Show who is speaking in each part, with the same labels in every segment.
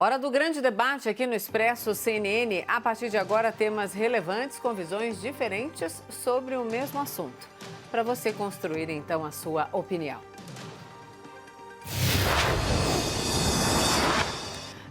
Speaker 1: Hora do grande debate aqui no Expresso CNN. A partir de agora, temas relevantes com visões diferentes sobre o mesmo assunto. Para você construir, então, a sua opinião.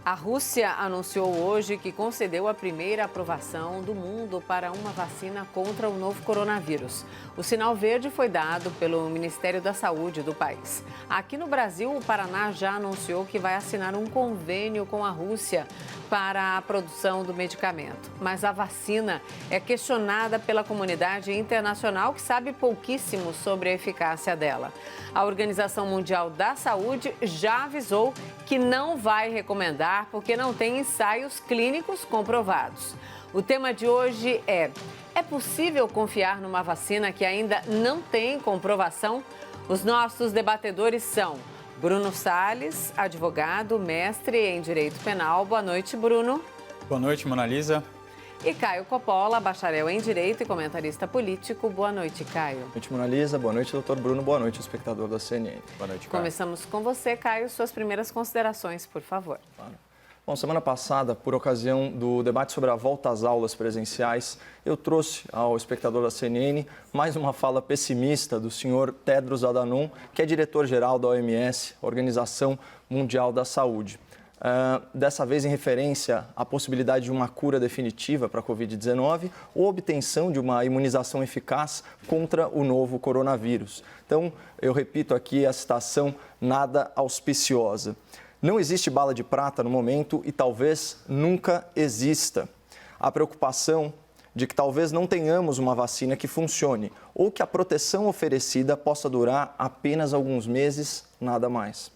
Speaker 1: A Rússia anunciou hoje que concedeu a primeira aprovação do mundo para uma vacina contra o novo coronavírus. O sinal verde foi dado pelo Ministério da Saúde do país. Aqui no Brasil, o Paraná já anunciou que vai assinar um convênio com a Rússia para a produção do medicamento. Mas a vacina é questionada pela comunidade internacional, que sabe pouquíssimo sobre a eficácia dela. A Organização Mundial da Saúde já avisou que não vai recomendar porque não tem ensaios clínicos comprovados. O tema de hoje é possível confiar numa vacina que ainda não tem comprovação? Os nossos debatedores são Bruno Salles, advogado, mestre em Direito Penal. Boa noite, Bruno.
Speaker 2: Boa noite, Mona Lisa.
Speaker 1: E Caio Coppola, bacharel em Direito e comentarista político. Boa noite, Caio.
Speaker 3: Boa noite, Mona Lisa. Boa noite, doutor Bruno. Boa noite, espectador da CNN.
Speaker 2: Boa noite, Caio.
Speaker 1: Começamos com você, Caio. Suas primeiras considerações, por favor.
Speaker 3: Claro. Bom, semana passada, por ocasião do debate sobre a volta às aulas presenciais, eu trouxe ao espectador da CNN mais uma fala pessimista do senhor Tedros Adhanom, que é diretor-geral da OMS, Organização Mundial da Saúde. Dessa vez em referência à possibilidade de uma cura definitiva para a Covid-19 ou obtenção de uma imunização eficaz contra o novo coronavírus. Então, eu repito aqui a citação nada auspiciosa. Não existe bala de prata no momento e talvez nunca exista. A preocupação de que talvez não tenhamos uma vacina que funcione ou que a proteção oferecida possa durar apenas alguns meses, nada mais.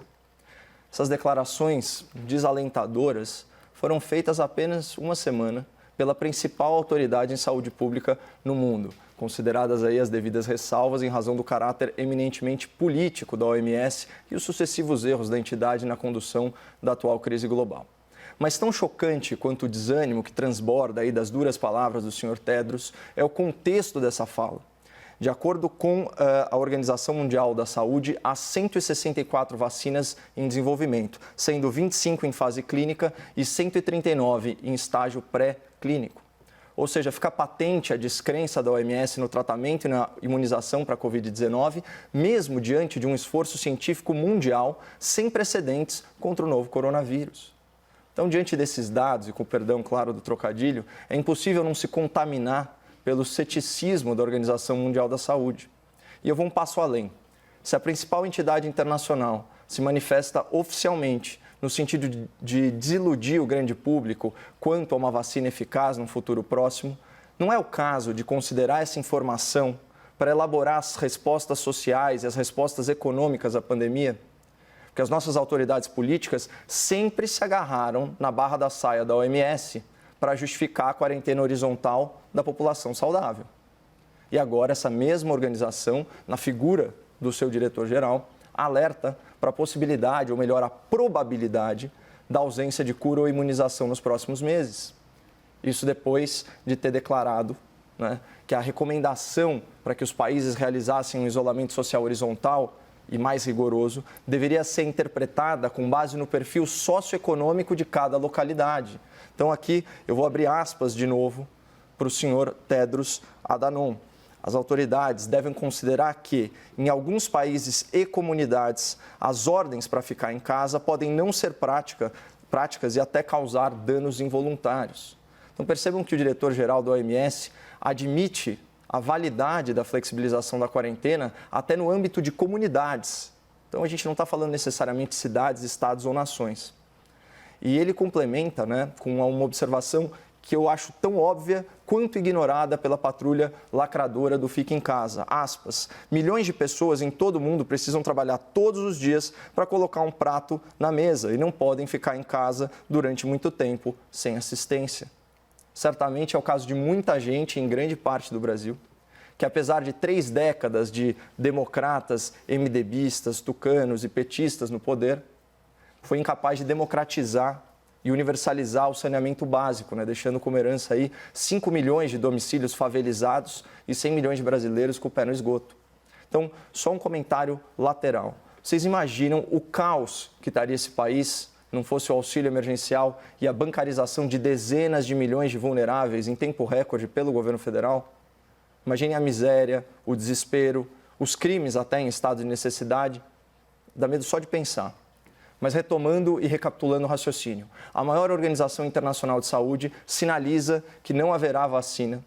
Speaker 3: Essas declarações desalentadoras foram feitas há apenas uma semana pela principal autoridade em saúde pública no mundo, consideradas aí as devidas ressalvas em razão do caráter eminentemente político da OMS e os sucessivos erros da entidade na condução da atual crise global. Mas tão chocante quanto o desânimo que transborda aí das duras palavras do Sr. Tedros é o contexto dessa fala. De acordo com a Organização Mundial da Saúde, há 164 vacinas em desenvolvimento, sendo 25 em fase clínica e 139 em estágio pré-clínico. Ou seja, fica patente a descrença da OMS no tratamento e na imunização para a Covid-19, mesmo diante de um esforço científico mundial sem precedentes contra o novo coronavírus. Então, diante desses dados, e com o perdão, claro, do trocadilho, é impossível não se contaminar pelo ceticismo da Organização Mundial da Saúde. E eu vou um passo além. Se a principal entidade internacional se manifesta oficialmente no sentido de desiludir o grande público quanto a uma vacina eficaz no futuro próximo, não é o caso de considerar essa informação para elaborar as respostas sociais e as respostas econômicas à pandemia? Porque as nossas autoridades políticas sempre se agarraram na barra da saia da OMS para justificar a quarentena horizontal da população saudável. E agora essa mesma organização, na figura do seu diretor-geral, alerta para a possibilidade, ou melhor, a probabilidade da ausência de cura ou imunização nos próximos meses. Isso depois de ter declarado, que a recomendação para que os países realizassem um isolamento social horizontal e mais rigoroso deveria ser interpretada com base no perfil socioeconômico de cada localidade. Então aqui eu vou abrir aspas de novo para o senhor Tedros Adhanom. As autoridades devem considerar que, em alguns países e comunidades, as ordens para ficar em casa podem não ser práticas e até causar danos involuntários. Então percebam que o diretor-geral da OMS admite a validade da flexibilização da quarentena até no âmbito de comunidades. Então a gente não está falando necessariamente de cidades, estados ou nações. E ele complementa com uma observação que eu acho tão óbvia quanto ignorada pela patrulha lacradora do Fique em Casa. Aspas, milhões de pessoas em todo o mundo precisam trabalhar todos os dias para colocar um prato na mesa e não podem ficar em casa durante muito tempo sem assistência. Certamente é o caso de muita gente em grande parte do Brasil, que apesar de 3 décadas de democratas, MDBistas, tucanos e petistas no poder, foi incapaz de democratizar e universalizar o saneamento básico, deixando como herança aí 5 milhões de domicílios favelizados e 100 milhões de brasileiros com o pé no esgoto. Então, só um comentário lateral. Vocês imaginam o caos que estaria esse país não fosse o auxílio emergencial e a bancarização de dezenas de milhões de vulneráveis em tempo recorde pelo governo federal? Imagine a miséria, o desespero, os crimes até em estado de necessidade. Dá medo só de pensar. Mas retomando e recapitulando o raciocínio, a maior organização internacional de saúde sinaliza que não haverá vacina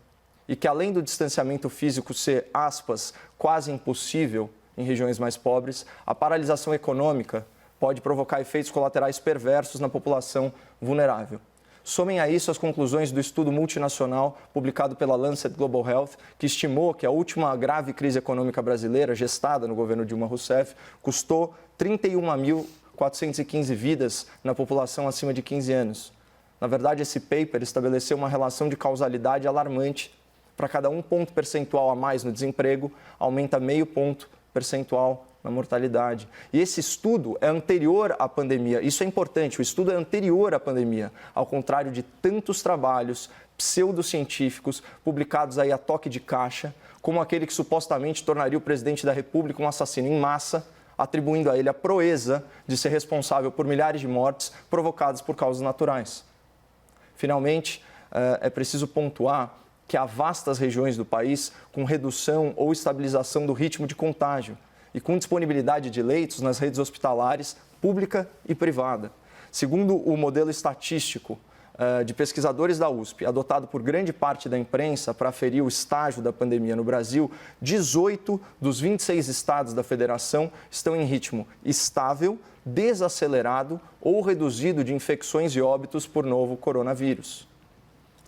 Speaker 3: e que, além do distanciamento físico ser, aspas, quase impossível em regiões mais pobres, a paralisação econômica pode provocar efeitos colaterais perversos na população vulnerável. Somem a isso as conclusões do estudo multinacional publicado pela Lancet Global Health, que estimou que a última grave crise econômica brasileira, gestada no governo Dilma Rousseff, custou 31.415 vidas na população acima de 15 anos. Na verdade, esse paper estabeleceu uma relação de causalidade alarmante. Para cada 1 ponto percentual a mais no desemprego, aumenta meio ponto percentual na mortalidade. E esse estudo é anterior à pandemia. Isso é importante, o estudo é anterior à pandemia, ao contrário de tantos trabalhos pseudocientíficos publicados aí a toque de caixa, como aquele que supostamente tornaria o presidente da República um assassino em massa, atribuindo a ele a proeza de ser responsável por milhares de mortes provocadas por causas naturais. Finalmente, é preciso pontuar que há vastas regiões do país com redução ou estabilização do ritmo de contágio e com disponibilidade de leitos nas redes hospitalares, pública e privada. Segundo o modelo estatístico de pesquisadores da USP, adotado por grande parte da imprensa para aferir o estágio da pandemia no Brasil, 18 dos 26 estados da federação estão em ritmo estável, desacelerado ou reduzido de infecções e óbitos por novo coronavírus.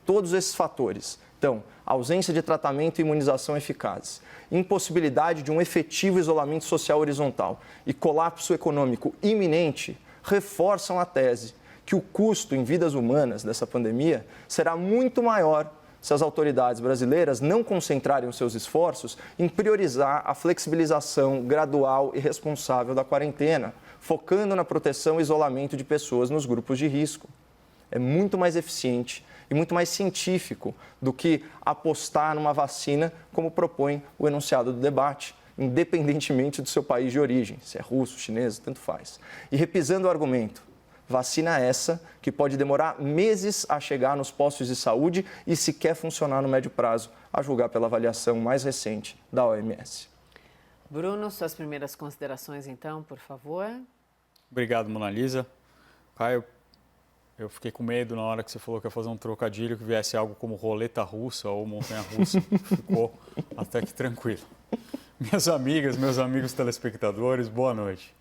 Speaker 3: Todos esses fatores, então, ausência de tratamento e imunização eficazes, impossibilidade de um efetivo isolamento social horizontal e colapso econômico iminente, reforçam a tese que o custo em vidas humanas dessa pandemia será muito maior se as autoridades brasileiras não concentrarem os seus esforços em priorizar a flexibilização gradual e responsável da quarentena, focando na proteção e isolamento de pessoas nos grupos de risco. É muito mais eficiente e muito mais científico do que apostar numa vacina, como propõe o enunciado do debate, independentemente do seu país de origem, se é russo, chinês, tanto faz. E repisando o argumento, vacina essa que pode demorar meses a chegar nos postos de saúde e sequer funcionar no médio prazo, a julgar pela avaliação mais recente da OMS.
Speaker 1: Bruno, suas primeiras considerações então, por favor.
Speaker 2: Obrigado, Mona Lisa. Caio, eu fiquei com medo na hora que você falou que ia fazer um trocadilho, que viesse algo como roleta russa ou montanha-russa. Ficou até que tranquilo. Minhas amigas, meus amigos telespectadores, boa noite.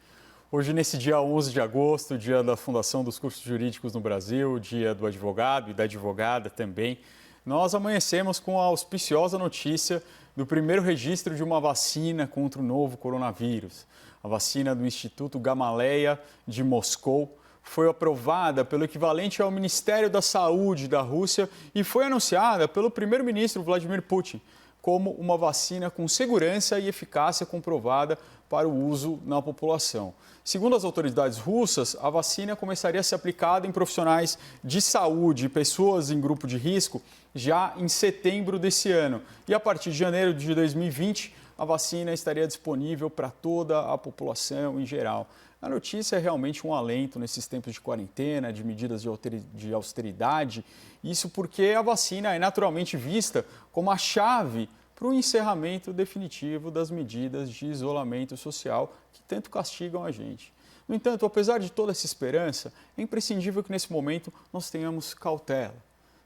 Speaker 2: Hoje, nesse dia 11 de agosto, dia da fundação dos cursos jurídicos no Brasil, dia do advogado e da advogada também, nós amanhecemos com a auspiciosa notícia do primeiro registro de uma vacina contra o novo coronavírus. A vacina do Instituto Gamaleya de Moscou foi aprovada pelo equivalente ao Ministério da Saúde da Rússia e foi anunciada pelo primeiro-ministro Vladimir Putin como uma vacina com segurança e eficácia comprovada para o uso na população. Segundo as autoridades russas, a vacina começaria a ser aplicada em profissionais de saúde e pessoas em grupo de risco já em setembro desse ano. E a partir de janeiro de 2020, a vacina estaria disponível para toda a população em geral. A notícia é realmente um alento nesses tempos de quarentena, de medidas de austeridade. Isso porque a vacina é naturalmente vista como a chave para o encerramento definitivo das medidas de isolamento social que tanto castigam a gente. No entanto, apesar de toda essa esperança, é imprescindível que nesse momento nós tenhamos cautela.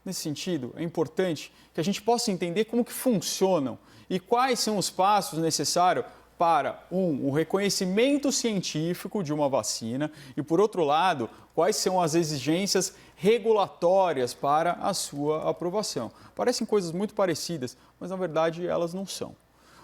Speaker 2: Nesse sentido, é importante que a gente possa entender como que funcionam e quais são os passos necessários para, o reconhecimento científico de uma vacina e, por outro lado, quais são as exigências regulatórias para a sua aprovação. Parecem coisas muito parecidas, mas, na verdade, elas não são.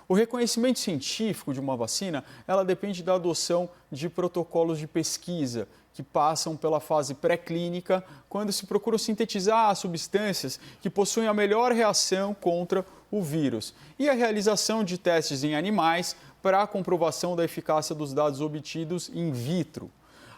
Speaker 2: O reconhecimento científico de uma vacina, ela depende da adoção de protocolos de pesquisa que passam pela fase pré-clínica, quando se procura sintetizar as substâncias que possuem a melhor reação contra o vírus, e a realização de testes em animais para a comprovação da eficácia dos dados obtidos in vitro.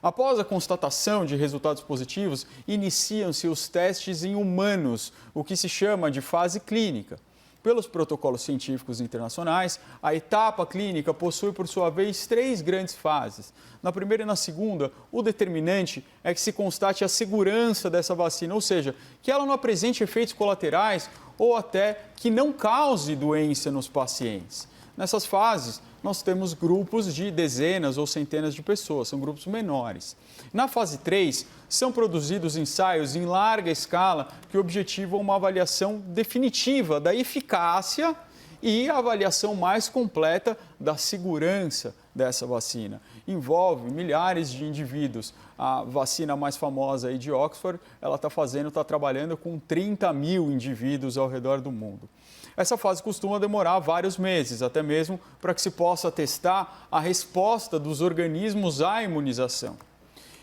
Speaker 2: Após a constatação de resultados positivos, iniciam-se os testes em humanos, o que se chama de fase clínica. pelos protocolos científicos internacionais. A etapa clínica possui, por sua vez, 3 grandes fases. Na primeira e na segunda, o determinante é que se constate a segurança dessa vacina, ou seja, que ela não apresente efeitos colaterais ou até que não cause doença nos pacientes. Nessas fases, nós temos grupos de dezenas ou centenas de pessoas, são grupos menores. Na fase 3, são produzidos ensaios em larga escala que objetivam uma avaliação definitiva da eficácia e a avaliação mais completa da segurança dessa vacina. Envolve milhares de indivíduos. A vacina mais famosa aí de Oxford, ela está trabalhando com 30 mil indivíduos ao redor do mundo. Essa fase costuma demorar vários meses, até mesmo para que se possa testar a resposta dos organismos à imunização.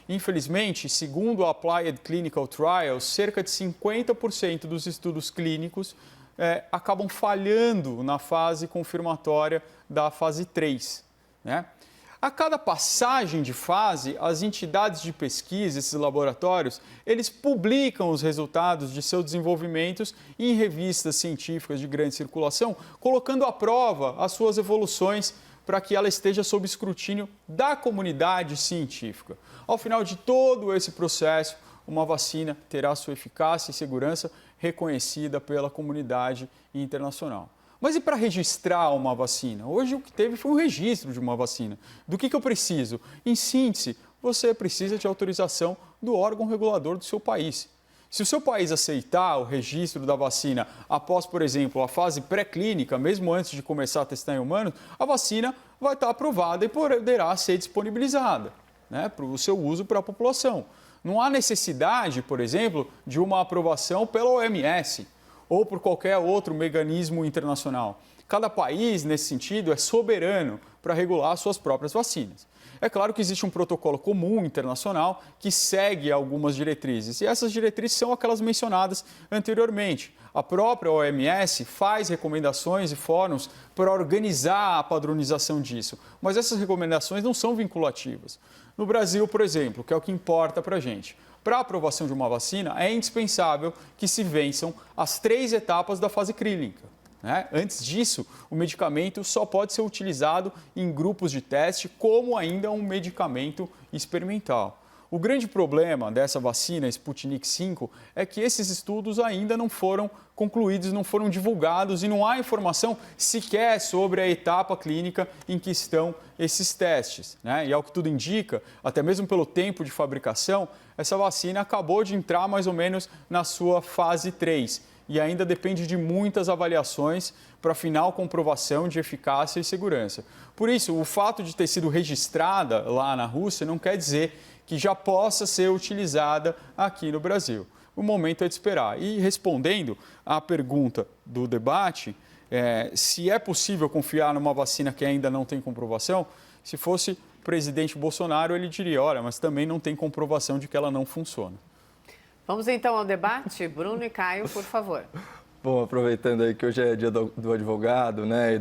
Speaker 2: Infelizmente, segundo a Applied Clinical Trials, cerca de 50% dos estudos clínicos acabam falhando na fase confirmatória da fase 3, né? A cada passagem de fase, as entidades de pesquisa, esses laboratórios, eles publicam os resultados de seus desenvolvimentos em revistas científicas de grande circulação, colocando à prova as suas evoluções para que ela esteja sob escrutínio da comunidade científica. Ao final de todo esse processo, uma vacina terá sua eficácia e segurança reconhecida pela comunidade internacional. Mas e para registrar uma vacina? Hoje o que teve foi um registro de uma vacina. Do que eu preciso? Em síntese, você precisa de autorização do órgão regulador do seu país. Se o seu país aceitar o registro da vacina após, por exemplo, a fase pré-clínica, mesmo antes de começar a testar em humanos, a vacina vai estar aprovada e poderá ser disponibilizada, né, para o seu uso para a população. Não há necessidade, por exemplo, de uma aprovação pela OMS ou por qualquer outro mecanismo internacional. Cada país, nesse sentido, é soberano para regular suas próprias vacinas. É claro que existe um protocolo comum internacional que segue algumas diretrizes, e essas diretrizes são aquelas mencionadas anteriormente. A própria OMS faz recomendações e fóruns para organizar a padronização disso, mas essas recomendações não são vinculativas. No Brasil, por exemplo, que é o que importa para a gente, para a aprovação de uma vacina, é indispensável que se vençam as 3 etapas da fase clínica, né? Antes disso, o medicamento só pode ser utilizado em grupos de teste como ainda um medicamento experimental. O grande problema dessa vacina Sputnik V é que esses estudos ainda não foram concluídos, não foram divulgados e não há informação sequer sobre a etapa clínica em que estão esses testes, né? E ao que tudo indica, até mesmo pelo tempo de fabricação, essa vacina acabou de entrar mais ou menos na sua fase 3 e ainda depende de muitas avaliações para a final comprovação de eficácia e segurança. Por isso, o fato de ter sido registrada lá na Rússia não quer dizer que já possa ser utilizada aqui no Brasil. O momento é de esperar. E respondendo à pergunta do debate, se é possível confiar numa vacina que ainda não tem comprovação, se fosse o presidente Bolsonaro, ele diria, olha, mas também não tem comprovação de que ela não funciona. Vamos então ao debate. Bruno e Caio, por favor.
Speaker 3: Bom, aproveitando aí que hoje é dia do advogado, né, e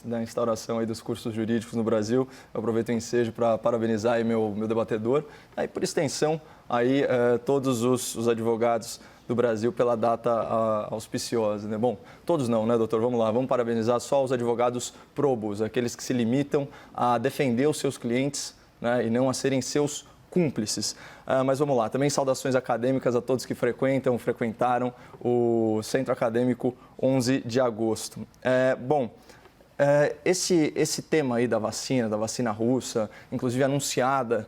Speaker 3: da instauração aí dos cursos jurídicos no Brasil, eu aproveito o ensejo para parabenizar aí meu debatedor, aí por extensão aí todos os advogados do Brasil pela data auspiciosa, né? Bom, todos não, né, doutor? Vamos lá, vamos parabenizar só os advogados probos, aqueles que se limitam a defender os seus clientes, né, e não a serem seus cúmplices. Mas vamos lá, também saudações acadêmicas a todos que frequentaram o Centro Acadêmico 11 de agosto. Esse tema aí da vacina russa, inclusive anunciada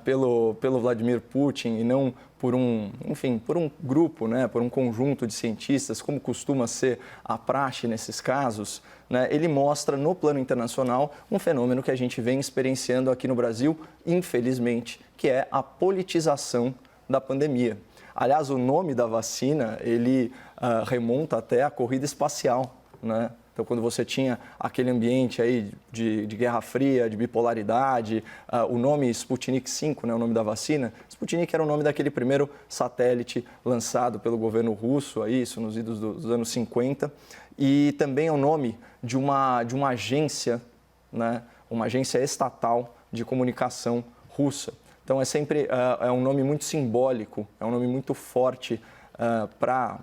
Speaker 3: pelo Vladimir Putin e não por um grupo, né, por um conjunto de cientistas, como costuma ser a praxe nesses casos, né, ele mostra no plano internacional um fenômeno que a gente vem experienciando aqui no Brasil, infelizmente, que é a politização da pandemia. Aliás, o nome da vacina, ele remonta até a corrida espacial, né? Então, quando você tinha aquele ambiente aí de Guerra Fria, de bipolaridade, o nome Sputnik V, né, o nome da vacina, Sputnik era o nome daquele primeiro satélite lançado pelo governo russo, aí, isso nos idos dos anos 50, e também é o nome de uma agência, né, uma agência estatal de comunicação russa. Então, é um nome muito simbólico, é um nome muito forte para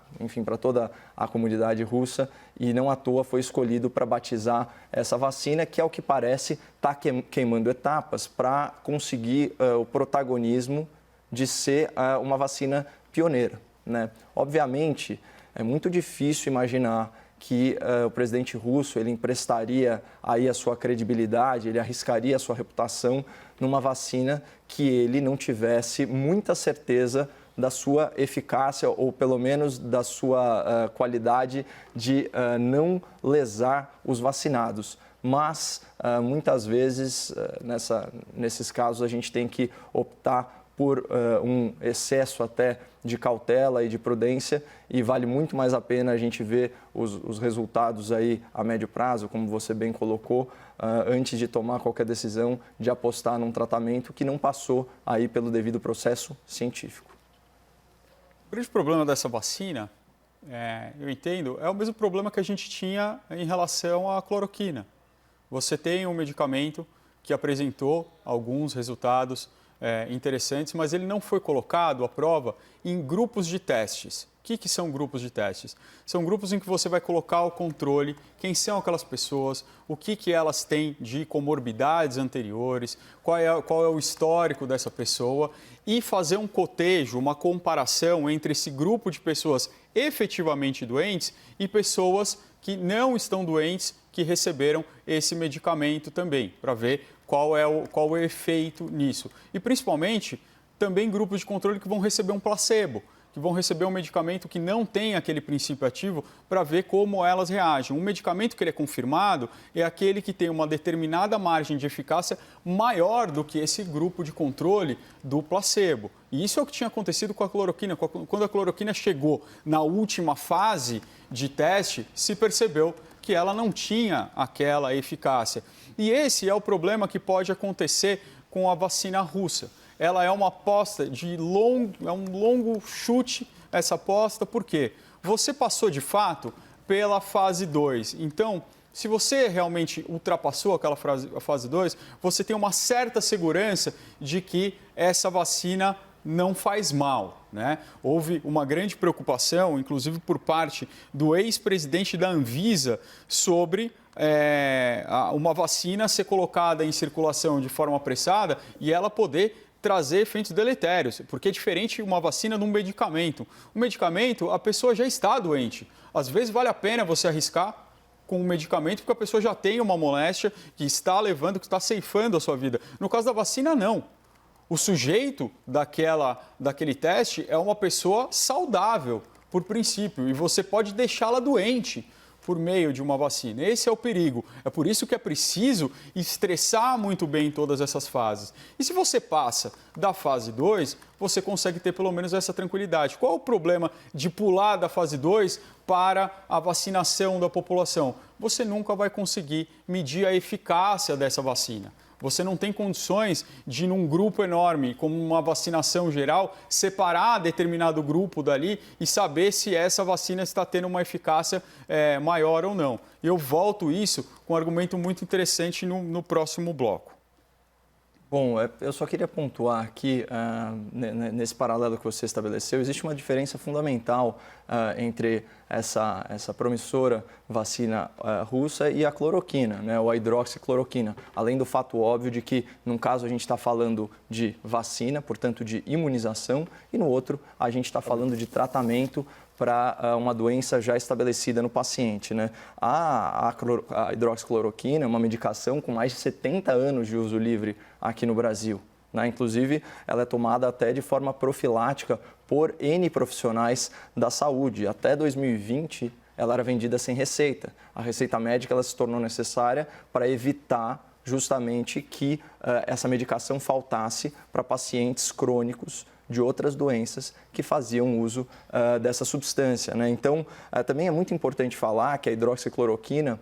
Speaker 3: toda a comunidade russa, e não à toa foi escolhido para batizar essa vacina, que, ao que parece, está queimando etapas para conseguir o protagonismo de ser uma vacina pioneira, né? Obviamente, é muito difícil imaginar que o presidente russo ele emprestaria aí a sua credibilidade, ele arriscaria a sua reputação numa vacina que ele não tivesse muita certeza da sua eficácia, ou pelo menos da sua qualidade de não lesar os vacinados. Mas, muitas vezes, nesses casos, a gente tem que optar por um excesso até de cautela e de prudência, e vale muito mais a pena a gente ver os resultados aí a médio prazo, como você bem colocou, antes de tomar qualquer decisão de apostar num tratamento que não passou aí pelo devido processo científico.
Speaker 2: O grande problema dessa vacina, eu entendo, é o mesmo problema que a gente tinha em relação à cloroquina. Você tem um medicamento que apresentou alguns resultados interessantes, mas ele não foi colocado à prova em grupos de testes. O que são grupos de testes? São grupos em que você vai colocar o controle, quem são aquelas pessoas, o que elas têm de comorbidades anteriores, qual é o histórico dessa pessoa, e fazer um cotejo, uma comparação entre esse grupo de pessoas efetivamente doentes e pessoas que não estão doentes, que receberam esse medicamento também, para ver qual é o efeito nisso. E, principalmente, também grupos de controle que vão receber um placebo, que vão receber um medicamento que não tem aquele princípio ativo, para ver como elas reagem. Um medicamento que ele é confirmado é aquele que tem uma determinada margem de eficácia maior do que esse grupo de controle do placebo. E isso é o que tinha acontecido com a cloroquina. Quando a cloroquina chegou na última fase de teste, se percebeu que ela não tinha aquela eficácia. E esse é o problema que pode acontecer com a vacina russa. Ela é uma aposta é um longo chute essa aposta, por quê? Você passou de fato pela fase 2. Então, se você realmente ultrapassou aquela fase 2, você tem uma certa segurança de que essa vacina não faz mal, né? Houve uma grande preocupação, inclusive por parte do ex-presidente da Anvisa, sobre uma vacina ser colocada em circulação de forma apressada e ela poder trazer efeitos deletérios, porque é diferente uma vacina de um medicamento. O medicamento, a pessoa já está doente. Às vezes vale a pena você arriscar com o medicamento, porque a pessoa já tem uma moléstia que está levando, que está ceifando a sua vida. No caso da vacina, não. O sujeito daquele teste é uma pessoa saudável, por princípio, e você pode deixá-la doente por meio de uma vacina. Esse é o perigo. É por isso que é preciso estressar muito bem todas essas fases. E se você passa da fase 2, você consegue ter pelo menos essa tranquilidade. Qual é o problema de pular da fase 2 para a vacinação da população? Você nunca vai conseguir medir a eficácia dessa vacina. Você não tem condições de, num grupo enorme, como uma vacinação geral, separar determinado grupo dali e saber se essa vacina está tendo uma eficácia maior ou não. Eu volto isso com um argumento muito interessante no próximo bloco.
Speaker 3: Bom, eu só queria pontuar aqui, nesse paralelo que você estabeleceu, existe uma diferença fundamental entre essa promissora vacina russa e a cloroquina, né, ou a hidroxicloroquina. Além do fato óbvio de que, num caso, a gente está falando de vacina, portanto, de imunização, e no outro, a gente está falando de tratamento para uma doença já estabelecida no paciente, né? A hidroxicloroquina é uma medicação com mais de 70 anos de uso livre aqui no Brasil, né? Inclusive, ela é tomada até de forma profilática por N profissionais da saúde. Até 2020, ela era vendida sem receita. A receita médica ela se tornou necessária para evitar justamente que essa medicação faltasse para pacientes crônicos de outras doenças que faziam uso dessa substância, né? Então, também é muito importante falar que a hidroxicloroquina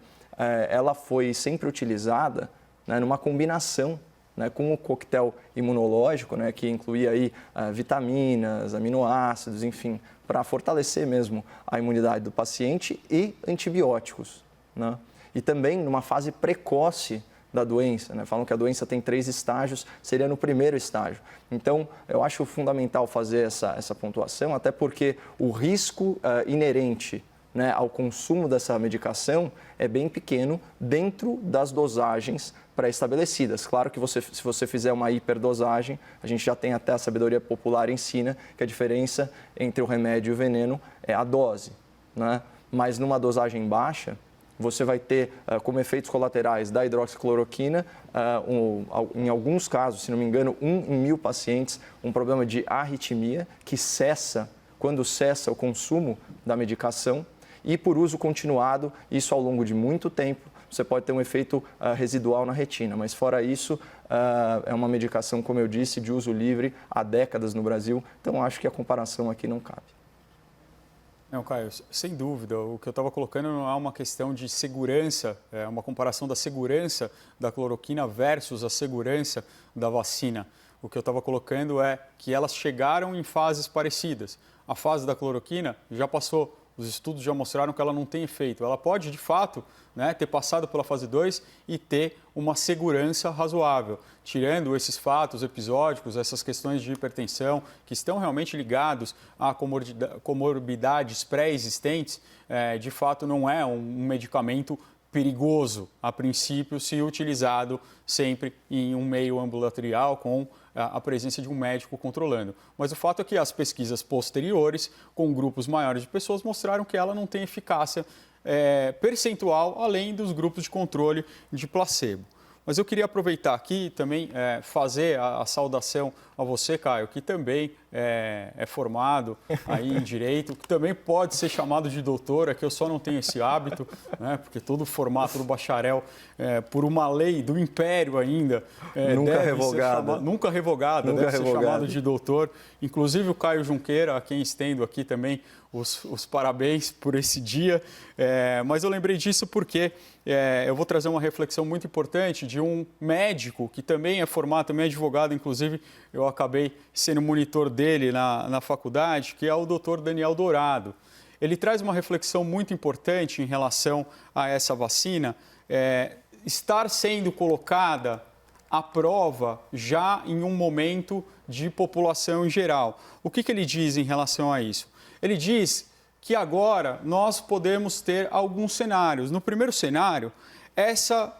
Speaker 3: ela foi sempre utilizada, né, numa combinação, né, com o coquetel imunológico, né, que incluía aí vitaminas, aminoácidos, enfim, para fortalecer mesmo a imunidade do paciente, e antibióticos, né? E também numa fase precoce da doença, né? Falam que a doença tem 3 estágios, seria no primeiro estágio. Então, eu acho fundamental fazer essa pontuação, até porque o risco inerente, né, ao consumo dessa medicação é bem pequeno dentro das dosagens pré-estabelecidas. Claro que se você fizer uma hiperdosagem, a gente já tem até a sabedoria popular ensina que a diferença entre o remédio e o veneno é a dose, né? Mas numa dosagem baixa, você vai ter como efeitos colaterais da hidroxicloroquina, em alguns casos, se não me engano, 1 em 1.000 pacientes, um problema de arritmia que cessa quando cessa o consumo da medicação. E por uso continuado, isso ao longo de muito tempo, você pode ter um efeito residual na retina. Mas fora isso, é uma medicação, como eu disse, de uso livre há décadas no Brasil. Então, acho que a comparação aqui não cabe.
Speaker 2: Não, Caio, sem dúvida. O que eu estava colocando não é uma questão de segurança, é uma comparação da segurança da cloroquina versus a segurança da vacina. O que eu estava colocando é que elas chegaram em fases parecidas. A fase da cloroquina já passou. Os estudos já mostraram que ela não tem efeito. Ela pode, de fato, né, ter passado pela fase 2 e ter uma segurança razoável, tirando esses fatos episódicos, essas questões de hipertensão, que estão realmente ligados a comorbidades pré-existentes, de fato não é um medicamento perigoso, a princípio, se utilizado sempre em um meio ambulatorial com a presença de um médico controlando. Mas o fato é que as pesquisas posteriores, com grupos maiores de pessoas, mostraram que ela não tem eficácia percentual, além dos grupos de controle de placebo. Mas eu queria aproveitar aqui também fazer a saudação a você, Caio, que também é formado aí em Direito, que também pode ser chamado de doutor, é que eu só não tenho esse hábito, né, porque todo formato do bacharel, por uma lei do Império ainda,
Speaker 3: nunca revogada.
Speaker 2: Nunca revogada, deve ser chamado de doutor. Inclusive o Caio Junqueira, a quem estendo aqui também os parabéns por esse dia, mas eu lembrei disso porque eu vou trazer uma reflexão muito importante de um médico que também é formado, também é advogado, inclusive eu acabei sendo monitor dele na faculdade, que é o Dr. Daniel Dourado. Ele traz uma reflexão muito importante em relação a essa vacina, estar sendo colocada à prova já em um momento de população em geral. O que ele diz em relação a isso? Ele diz que agora nós podemos ter alguns cenários. No primeiro cenário, essa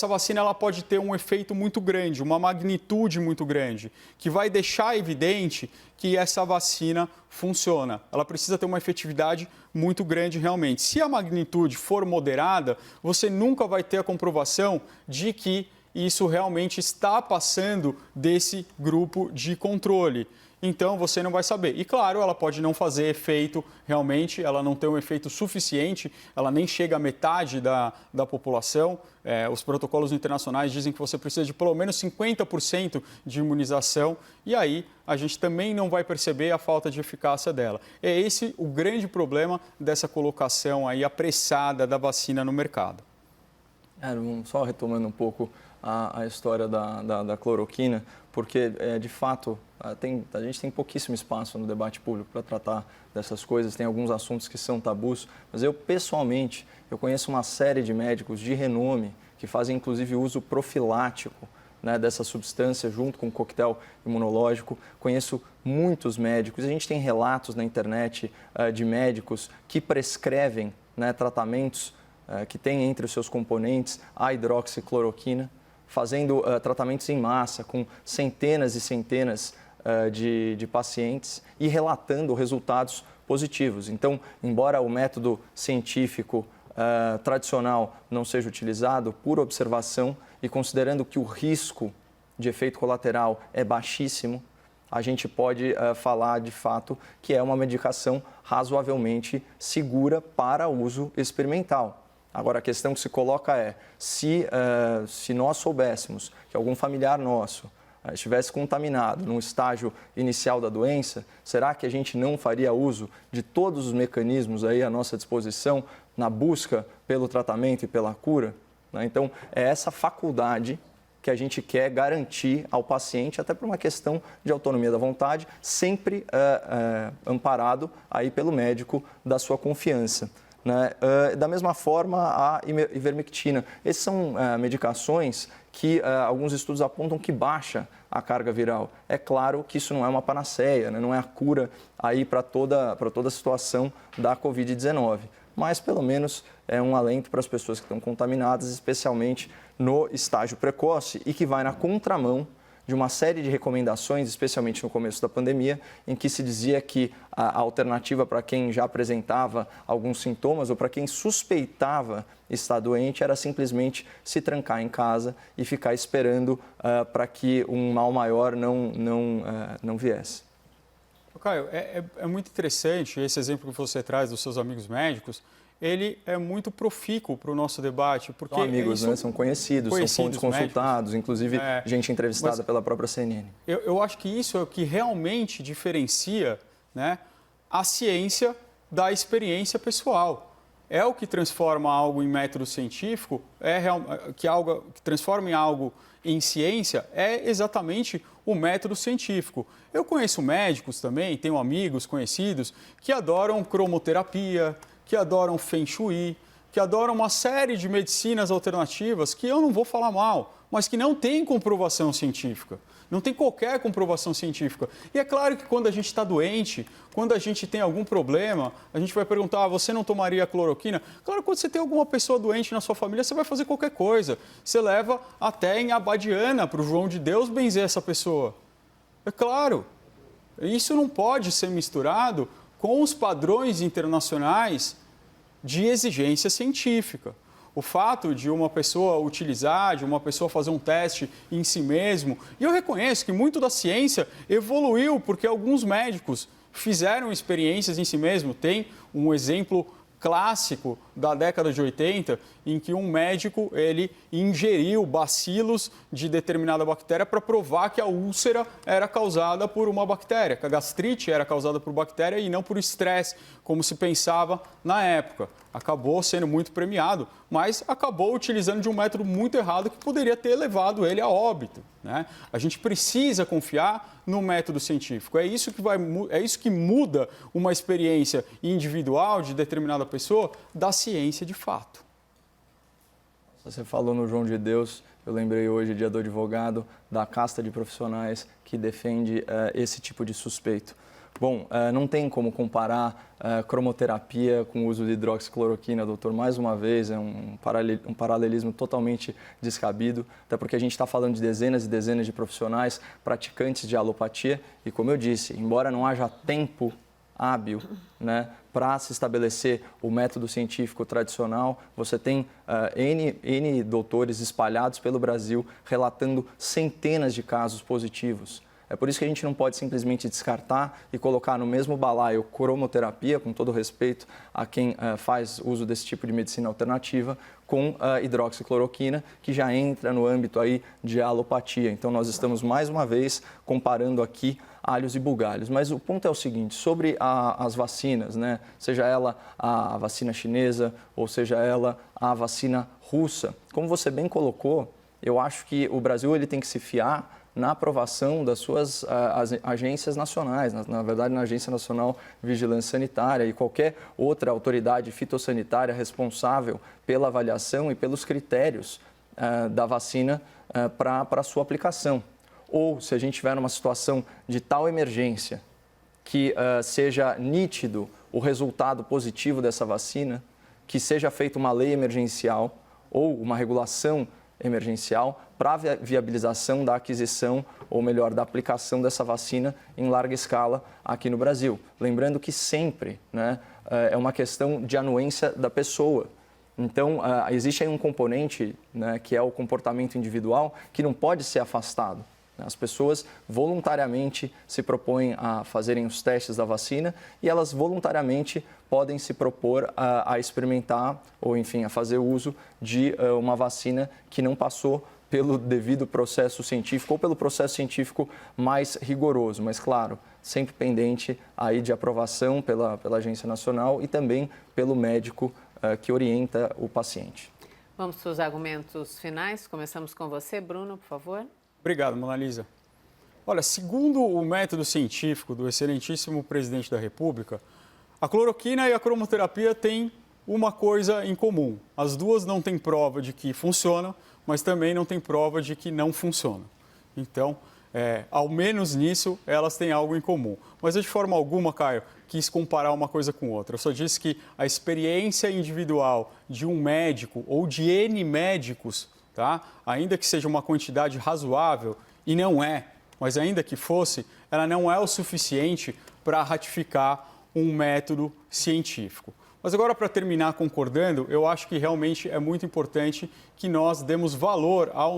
Speaker 2: vacina ela pode ter um efeito muito grande, uma magnitude muito grande, que vai deixar evidente que essa vacina funciona. Ela precisa ter uma efetividade muito grande realmente. Se a magnitude for moderada, você nunca vai ter a comprovação de que isso realmente está passando desse grupo de controle. Então você não vai saber. E claro, ela pode não fazer efeito realmente, ela não tem um efeito suficiente, ela nem chega à metade da população. Os protocolos internacionais dizem que você precisa de pelo menos 50% de imunização e aí a gente também não vai perceber a falta de eficácia dela. É esse o grande problema dessa colocação aí apressada da vacina no mercado.
Speaker 3: Só retomando um pouco a história da cloroquina, porque, de fato, a gente tem pouquíssimo espaço no debate público para tratar dessas coisas, tem alguns assuntos que são tabus, mas eu, pessoalmente, eu conheço uma série de médicos de renome que fazem, inclusive, uso profilático, né, dessa substância junto com o coquetel imunológico. Conheço muitos médicos, a gente tem relatos na internet de médicos que prescrevem, né, tratamentos que têm entre os seus componentes a hidroxicloroquina, fazendo tratamentos em massa com centenas e centenas de pacientes e relatando resultados positivos. Então, embora o método científico tradicional não seja utilizado, por observação e considerando que o risco de efeito colateral é baixíssimo, a gente pode falar de fato que é uma medicação razoavelmente segura para uso experimental. Agora, a questão que se coloca é, se nós soubéssemos que algum familiar nosso estivesse contaminado no estágio inicial da doença, será que a gente não faria uso de todos os mecanismos aí à nossa disposição na busca pelo tratamento e pela cura? Então, é essa faculdade que a gente quer garantir ao paciente, até por uma questão de autonomia da vontade, sempre amparado aí pelo médico da sua confiança. né? Da mesma forma, a ivermectina. Essas são medicações que alguns estudos apontam que baixa a carga viral. É claro que isso não é uma panaceia, né? Não é a cura aí para toda a situação da Covid-19, mas pelo menos é um alento para as pessoas que estão contaminadas, especialmente no estágio precoce e que vai na contramão de uma série de recomendações, especialmente no começo da pandemia, em que se dizia que a alternativa para quem já apresentava alguns sintomas ou para quem suspeitava estar doente era simplesmente se trancar em casa e ficar esperando para que um mal maior não viesse.
Speaker 2: Caio, é muito interessante esse exemplo que você traz dos seus amigos médicos. Ele é muito profícuo para o nosso debate. Porque
Speaker 3: são amigos, né? São conhecidos, são fontes consultados, inclusive gente entrevistada pela própria CNN.
Speaker 2: Eu acho que isso é o que realmente diferencia, né, a ciência da experiência pessoal. É o que transforma algo em método científico, que transforma em algo em ciência, é exatamente o método científico. Eu conheço médicos também, tenho amigos conhecidos que adoram cromoterapia, que adoram Feng Shui, que adoram uma série de medicinas alternativas que eu não vou falar mal, mas que não tem comprovação científica. Não tem qualquer comprovação científica. E é claro que quando a gente está doente, quando a gente tem algum problema, a gente vai perguntar, você não tomaria cloroquina? Claro, quando você tem alguma pessoa doente na sua família, você vai fazer qualquer coisa. Você leva até em Abadiana para o João de Deus benzer essa pessoa. É claro. Isso não pode ser misturado com os padrões internacionais de exigência científica. O fato de uma pessoa utilizar, de uma pessoa fazer um teste em si mesmo, e eu reconheço que muito da ciência evoluiu porque alguns médicos fizeram experiências em si mesmo. Tem um exemplo clássico da década de 80, em que um médico ele ingeriu bacilos de determinada bactéria para provar que a úlcera era causada por uma bactéria, que a gastrite era causada por bactéria e não por estresse, como se pensava na época. Acabou sendo muito premiado, mas acabou utilizando de um método muito errado que poderia ter levado ele a óbito, né? A gente precisa confiar no método científico. É isso que muda uma experiência individual de determinada pessoa da ciência de fato.
Speaker 3: Você falou no João de Deus, eu lembrei hoje, dia do advogado, da casta de profissionais que defende esse tipo de suspeito. Bom, não tem como comparar cromoterapia com o uso de hidroxicloroquina, doutor. Mais uma vez, é um paralelismo totalmente descabido, até porque a gente está falando de dezenas e dezenas de profissionais praticantes de alopatia e, como eu disse, embora não haja tempo hábil, né, para se estabelecer o método científico tradicional, você tem N doutores espalhados pelo Brasil relatando centenas de casos positivos. É por isso que a gente não pode simplesmente descartar e colocar no mesmo balaio cromoterapia, com todo respeito a quem faz uso desse tipo de medicina alternativa, com a hidroxicloroquina, que já entra no âmbito aí de alopatia. Então, nós estamos mais uma vez comparando aqui alhos e bugalhos. Mas o ponto é o seguinte, sobre as vacinas, né? Seja ela a vacina chinesa ou seja ela a vacina russa, como você bem colocou, eu acho que o Brasil ele tem que se fiar na aprovação das suas agências nacionais, na verdade na Agência Nacional de Vigilância Sanitária e qualquer outra autoridade fitossanitária responsável pela avaliação e pelos critérios da vacina para a sua aplicação. Ou se a gente tiver numa situação de tal emergência que seja nítido o resultado positivo dessa vacina, que seja feita uma lei emergencial ou uma regulação emergencial para a viabilização da aquisição, ou melhor, da aplicação dessa vacina em larga escala aqui no Brasil. Lembrando que sempre, né, é uma questão de anuência da pessoa. Então, existe aí um componente, né, que é o comportamento individual, que não pode ser afastado. As pessoas voluntariamente se propõem a fazerem os testes da vacina e elas voluntariamente podem se propor a experimentar ou, enfim, a fazer uso de uma vacina que não passou pelo devido processo científico ou pelo processo científico mais rigoroso, mas, claro, sempre pendente aí de aprovação pela Agência Nacional e também pelo médico que orienta o paciente.
Speaker 1: Vamos para os argumentos finais. Começamos com você, Bruno, por favor.
Speaker 2: Obrigado, Monalisa. Olha, segundo o método científico do excelentíssimo presidente da República, a cloroquina e a cromoterapia têm uma coisa em comum. As duas não têm prova de que funcionam, mas também não têm prova de que não funcionam. Então, ao menos nisso, elas têm algo em comum. Mas eu, de forma alguma, Caio, quis comparar uma coisa com outra. Eu só disse que a experiência individual de um médico ou de N médicos, tá? Ainda que seja uma quantidade razoável, e não é, mas ainda que fosse, ela não é o suficiente para ratificar um método científico. Mas agora, para terminar concordando, eu acho que realmente é muito importante que nós demos valor à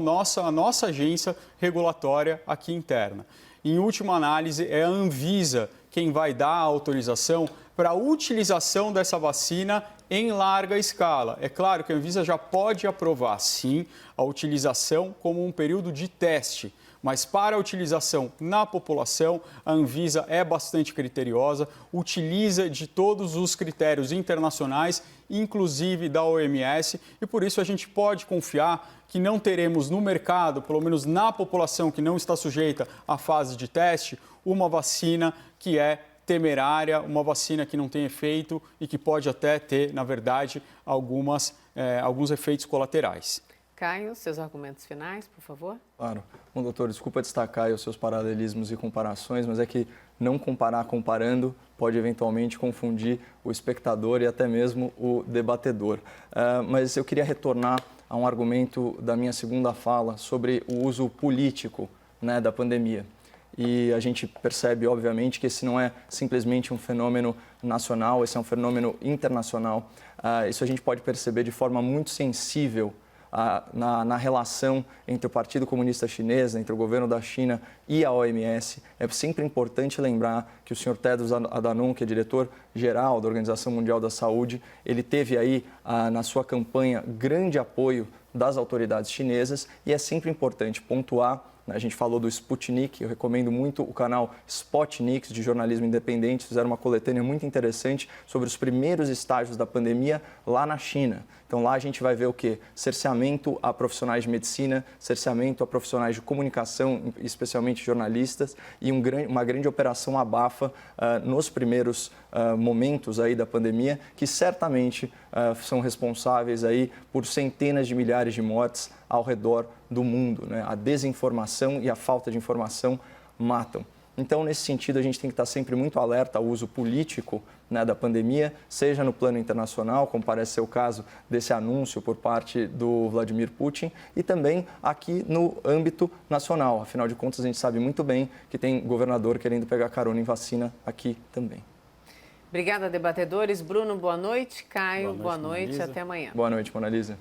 Speaker 2: nossa agência regulatória aqui interna. Em última análise, é a Anvisa quem vai dar a autorização para a utilização dessa vacina em larga escala. É claro que a Anvisa já pode aprovar, sim, a utilização como um período de teste. Mas para a utilização na população, a Anvisa é bastante criteriosa, utiliza de todos os critérios internacionais, inclusive da OMS, e por isso a gente pode confiar que não teremos no mercado, pelo menos na população que não está sujeita à fase de teste, uma vacina que é temerária, uma vacina que não tem efeito e que pode até ter, na verdade, alguns efeitos colaterais.
Speaker 1: Caio, seus argumentos finais, por favor.
Speaker 3: Claro. Bom, doutor, desculpa destacar aí os seus paralelismos e comparações, mas é que não comparar comparando pode eventualmente confundir o espectador e até mesmo o debatedor. Mas eu queria retornar a um argumento da minha segunda fala sobre o uso político, né, da pandemia. E a gente percebe, obviamente, que esse não é simplesmente um fenômeno nacional, esse é um fenômeno internacional. Isso a gente pode perceber de forma muito sensível na relação entre o Partido Comunista Chinês, entre o governo da China e a OMS. É sempre importante lembrar que o senhor Tedros Adhanom, que é diretor-geral da Organização Mundial da Saúde, ele teve aí na sua campanha grande apoio das autoridades chinesas e é sempre importante pontuar. A gente falou do Sputnik, eu recomendo muito o canal Spotnik, de jornalismo independente, fizeram uma coletânea muito interessante sobre os primeiros estágios da pandemia lá na China. Então lá a gente vai ver o quê? Cerceamento a profissionais de medicina, cerceamento a profissionais de comunicação, especialmente jornalistas, e uma grande operação abafa nos primeiros momentos aí da pandemia, que certamente são responsáveis aí por centenas de milhares de mortes ao redor do mundo, né? A desinformação e a falta de informação matam. Então, nesse sentido, a gente tem que estar sempre muito alerta ao uso político, né, da pandemia, seja no plano internacional, como parece ser o caso desse anúncio por parte do Vladimir Putin, e também aqui no âmbito nacional. Afinal de contas, a gente sabe muito bem que tem governador querendo pegar carona em vacina aqui também.
Speaker 1: Obrigada, debatedores. Bruno, boa noite. Caio, boa noite. Até amanhã.
Speaker 3: Boa noite, Mona Lisa.